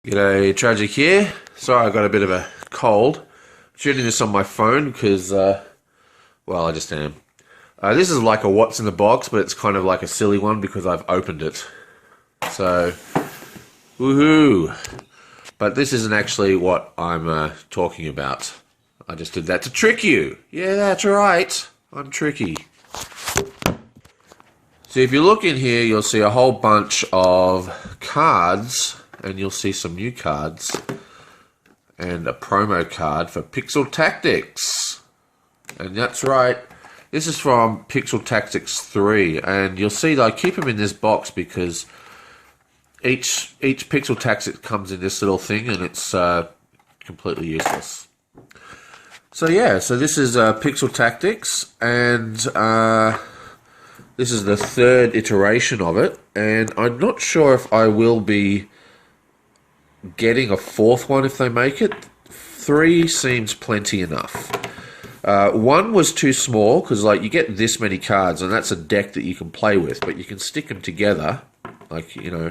G'day, Tragic here. Sorry, I got a bit of a cold. Shooting this on my phone because, well, I just am. This is like a what's in the box, but it's kind of like a silly one because I've opened it. So, woohoo! But this isn't actually what I'm talking about. I just did that to trick you. Yeah, that's right. I'm tricky. So if you look in here, you'll see a whole bunch of cards. And you'll see some new cards and a promo card for Pixel Tactics. And that's right, this is from Pixel Tactics 3. And you'll see that I keep them in this box because each Pixel Tactics comes in this little thing and it's completely useless. So yeah, so this is Pixel Tactics, and this is the third iteration of it. And I'm not sure if I will be getting a fourth one if they make it. 3 seems plenty enough. 1 was too small because, like, you get this many cards and that's a deck that you can play with, but you can stick them together, like, you know,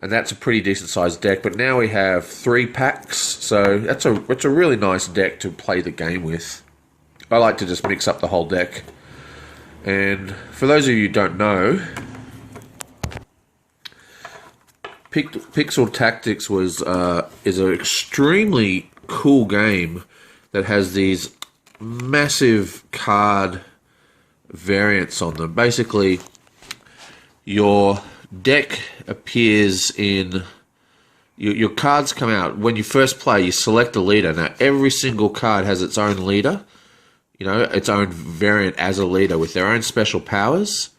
and that's a pretty decent sized deck. But now we have 3 packs, so it's a really nice deck to play the game with. I like to just mix up the whole deck. And for those of you who don't know, Pixel Tactics is an extremely cool game that has these massive card variants on them. Basically, your deck appears in... Your cards come out. When you first play, you select a leader. Now, every single card has its own leader, you know, its own variant as a leader with their own special powers.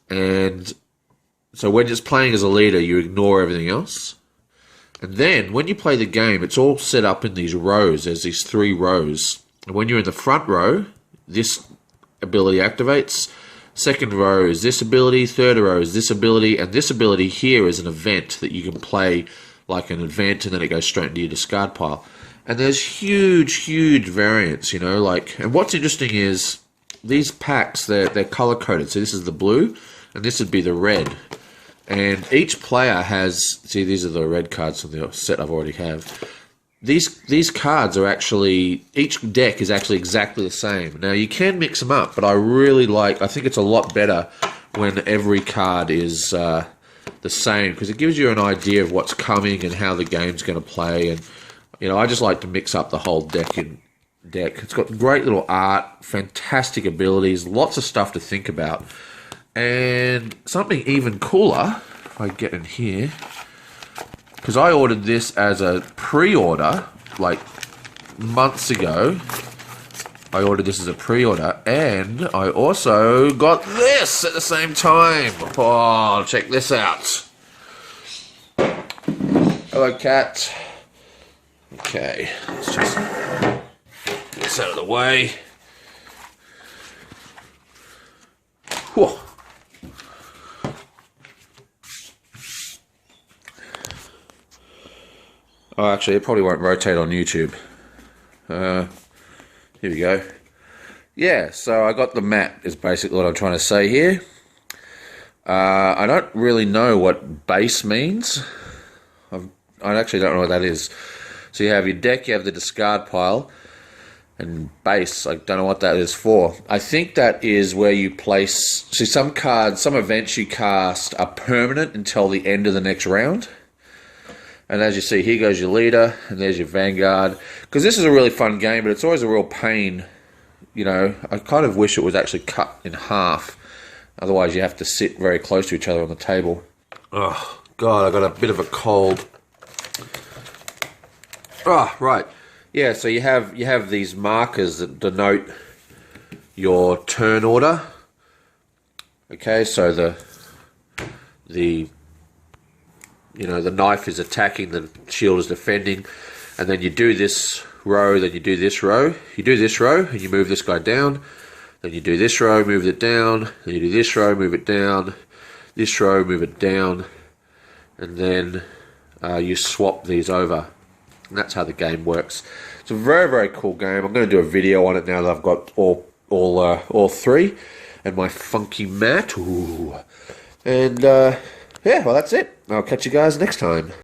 And so when it's playing as a leader, you ignore everything else. And then, when you play the game, it's all set up in these rows. There's these 3 rows. And when you're in the front row, this ability activates. Second row is this ability. Third row is this ability. And this ability here is an event that you can play like an event, and then it goes straight into your discard pile. And there's huge, huge variants, you know. Like, and what's interesting is these packs, they're color-coded. So this is the blue, and this would be the red. And each player has, see, these are the red cards from the set I've already have. These cards are actually, each deck is actually exactly the same. Now, you can mix them up, but I think it's a lot better when every card is the same, because it gives you an idea of what's coming and how the game's going to play. And, you know, I just like to mix up the whole deck. It's got great little art, fantastic abilities, lots of stuff to think about. And something even cooler, if I get in here, because I ordered this as a pre-order, like months ago. I ordered this as a pre-order, and I also got this at the same time. Oh, check this out. Hello, cat. Okay, let's just get this out of the way. Whoa. Oh, actually, it probably won't rotate on YouTube. Here we go. Yeah, so I got the map, is basically what I'm trying to say here. I don't really know what base means. I actually don't know what that is. So you have your deck, you have the discard pile, and base, I don't know what that is for. I think that is where you place... See, some cards, some events you cast are permanent until the end of the next round. And as you see, here goes your leader, and there's your vanguard. Because this is a really fun game, but it's always a real pain. You know, I kind of wish it was actually cut in half. Otherwise, you have to sit very close to each other on the table. Oh, God, I got a bit of a cold. Ah, right. Yeah, so you have these markers that denote your turn order. Okay, so the you know, the knife is attacking, the shield is defending, and then you do this row, then you do this row. You do this row, and you move this guy down. Then you do this row, move it down. Then you do this row, move it down. This row, move it down. And then you swap these over. And that's how the game works. It's a very, very cool game. I'm going to do a video on it now that I've got all 3. And my funky mat. Ooh. And... yeah, well, that's it. I'll catch you guys next time.